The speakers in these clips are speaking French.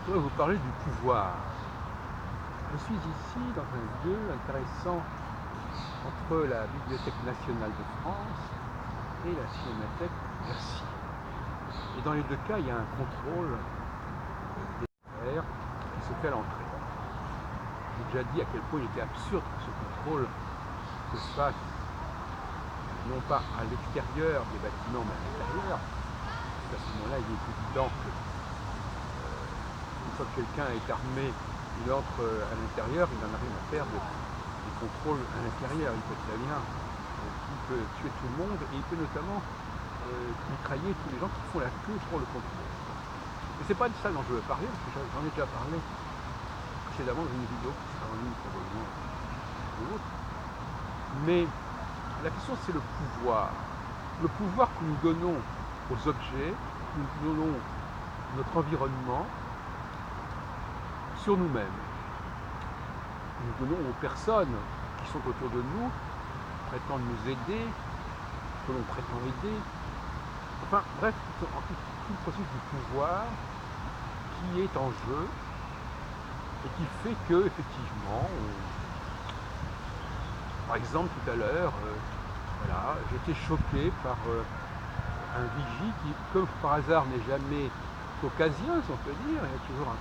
Je voudrais vous parler du pouvoir. Je suis ici dans un lieu intéressant entre la Bibliothèque nationale de France et la Cinémathèque Bercy. Et dans les deux cas, il y a un contrôle des horaires qui se fait à l'entrée. J'ai déjà dit à quel point il était absurde que ce contrôle se fasse non pas à l'extérieur des bâtiments, mais à l'intérieur. À ce moment-là, il est évident que une fois que quelqu'un est armé, il entre à l'intérieur, il n'en a rien à faire des contrôles à l'intérieur. Il peut très bien, il peut tuer tout le monde et il peut notamment mitrailler tous les gens qui font la queue pour le contrôle. Mais c'est pas de ça dont je veux parler, parce que j'en ai déjà parlé précédemment dans une vidéo qui sera en ligne probablement ou autre. Mais la question c'est le pouvoir. Le pouvoir que nous donnons aux objets, que nous donnons à notre environnement, sur nous-mêmes. Nous donnons aux personnes qui sont autour de nous, prétendent nous aider, que l'on prétend aider. Enfin, bref, tout le processus du pouvoir qui est en jeu et qui fait que, effectivement, par exemple, tout à l'heure, voilà, j'étais choqué par un vigie qui, comme par hasard, n'est jamais caucasien, si on peut dire. Il y a toujours un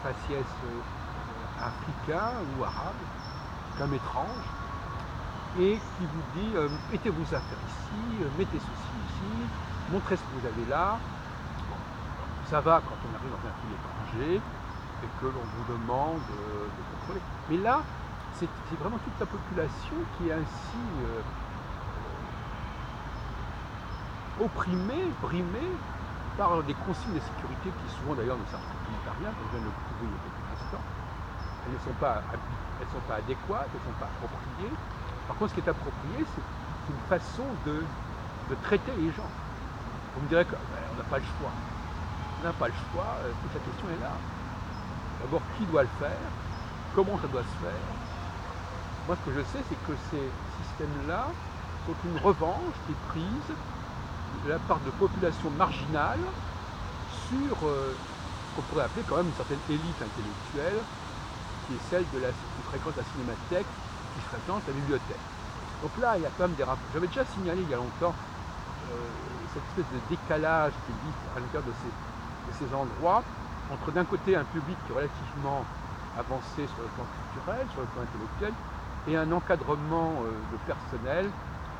faciès africain ou arabe, comme étrange, et qui vous dit mettez-vous à faire ici, mettez ceci ici, montrez ce que vous avez là. Bon, ça va quand on arrive dans un pays étranger et que l'on vous demande de contrôler. Mais là, c'est vraiment toute la population qui est ainsi opprimée, brimée par des consignes de sécurité qui souvent d'ailleurs ne servent à rien, comme je viens de le prouver il y a quelques instants. Elles ne sont pas adéquates, elles ne sont pas appropriées. Par contre, ce qui est approprié, c'est une façon de traiter les gens. Vous me direz qu'on n'a pas le choix. On n'a pas le choix, toute la question est là. D'abord, qui doit le faire? Comment ça doit se faire? Moi, ce que je sais, c'est que ces systèmes-là sont une revanche qui est prise de la part de populations marginales sur ce qu'on pourrait appeler quand même une certaine élite intellectuelle, qui est celle qui fréquente la cinémathèque, qui fréquente la bibliothèque. Donc là, il y a quand même des rapports. J'avais déjà signalé il y a longtemps cette espèce de décalage qui existe à l'intérieur de ces endroits, entre d'un côté un public qui est relativement avancé sur le plan culturel, sur le plan intellectuel, et un encadrement de personnel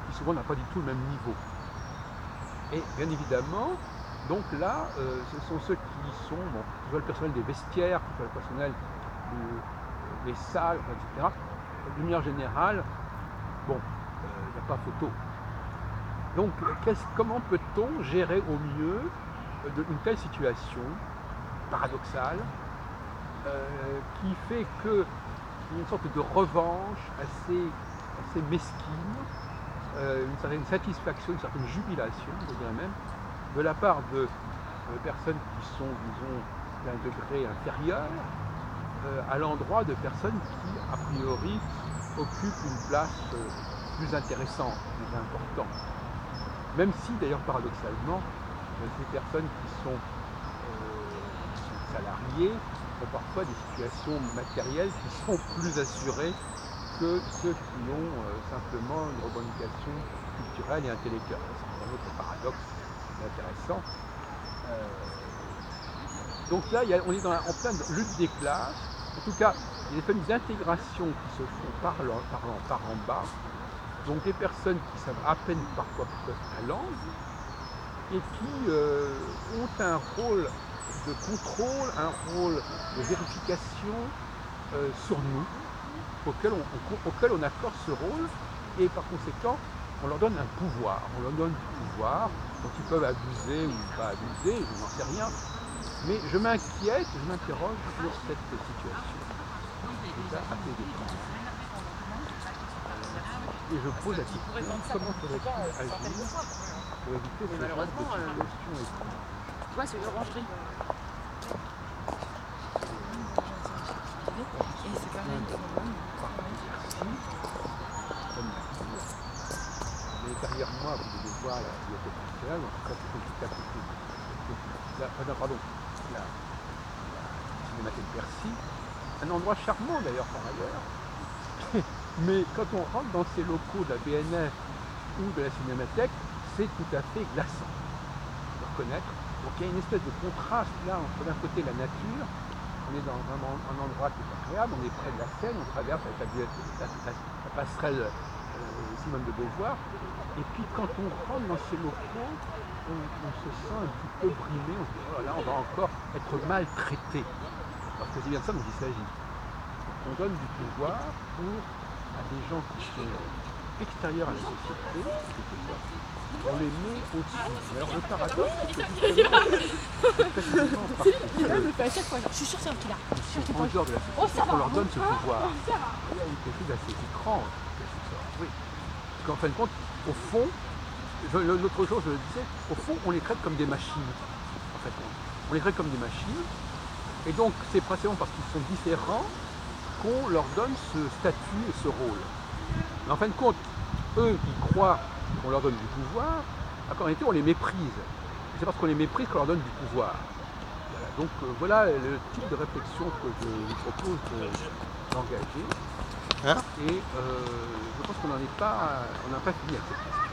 qui souvent n'a pas du tout le même niveau. Et bien évidemment, donc là, ce sont ceux qui sont, bon, que ce soit le personnel des vestiaires, que ce soit le personnel des salles, etc. D'une manière générale, bon, il n'y a pas photo. Donc, comment peut-on gérer au mieux une telle situation paradoxale qui fait que une sorte de revanche assez mesquine, une certaine satisfaction, une certaine jubilation, je dirais même, de la part de personnes qui sont, disons, d'un degré inférieur, à l'endroit de personnes qui, a priori, occupent une place plus intéressante, plus importante. Même si, d'ailleurs, paradoxalement, ces personnes qui sont salariées ont parfois des situations matérielles qui sont plus assurées que ceux qui ont simplement une revendication culturelle et intellectuelle. C'est un autre paradoxe intéressant. Donc là, on est en pleine lutte des classes. En tout cas, il y a des formes d'intégration qui se font par en bas. Donc des personnes qui savent à peine parfois la langue et qui ont un rôle de contrôle, un rôle de vérification sur nous, auquel on accorde ce rôle, et par conséquent, on leur donne un pouvoir. On leur donne du pouvoir, dont ils peuvent abuser ou pas abuser, je n'en sais rien. Mais je m'inquiète, je m'interroge sur cette situation. C'est ça, assez étrange. Et je pose la question, comment faudrait-il agir pour éviter ce genre de situation étrange? Toi, c'est une orangerie. Et c'est pareil. Mais derrière moi, vous devez voir la bibliothèque nationale, en tout cas c'est tout à côté. Pardon, les maquettes de Bercy, un endroit charmant d'ailleurs par ailleurs. Mais quand on rentre dans ces locaux de la BNF ou de la Cinémathèque, c'est tout à fait glaçant de reconnaître. Donc il y a une espèce de contraste là entre d'un côté la nature, on est dans un endroit qui est agréable, on est près de la Seine, on traverse avec la passerelle Simone de Beauvoir, et puis quand on rentre dans ces locaux, on se sent un petit peu brimé, on se dit oh là on va encore être maltraité. Parce que c'est bien de ça dont il s'agit. On donne du pouvoir à des gens qui sont extérieurs à la société, quelque sorte. On les met au-dessus. Alors le paradoxe, c'est que justement, précisément parce que à chaque fois, je suis sûre que c'est un killer. ils sont en dehors de la société, on leur donne ce pouvoir. Il y a quelque chose d'assez étrange, quelque sorte. Oui. Parce qu'en fin de compte, au fond, l'autre jour je le disais, au fond on les traite comme des machines. En fait, on les traite comme des machines. Et donc c'est précisément parce qu'ils sont différents qu'on leur donne ce statut et ce rôle. Mais en fin de compte, eux qui croient qu'on leur donne du pouvoir, en réalité on les méprise. C'est parce qu'on les méprise qu'on leur donne du pouvoir. Voilà. Donc voilà le type de réflexion que je vous propose d'engager. Et je pense qu'on n'a pas fini avec cette question.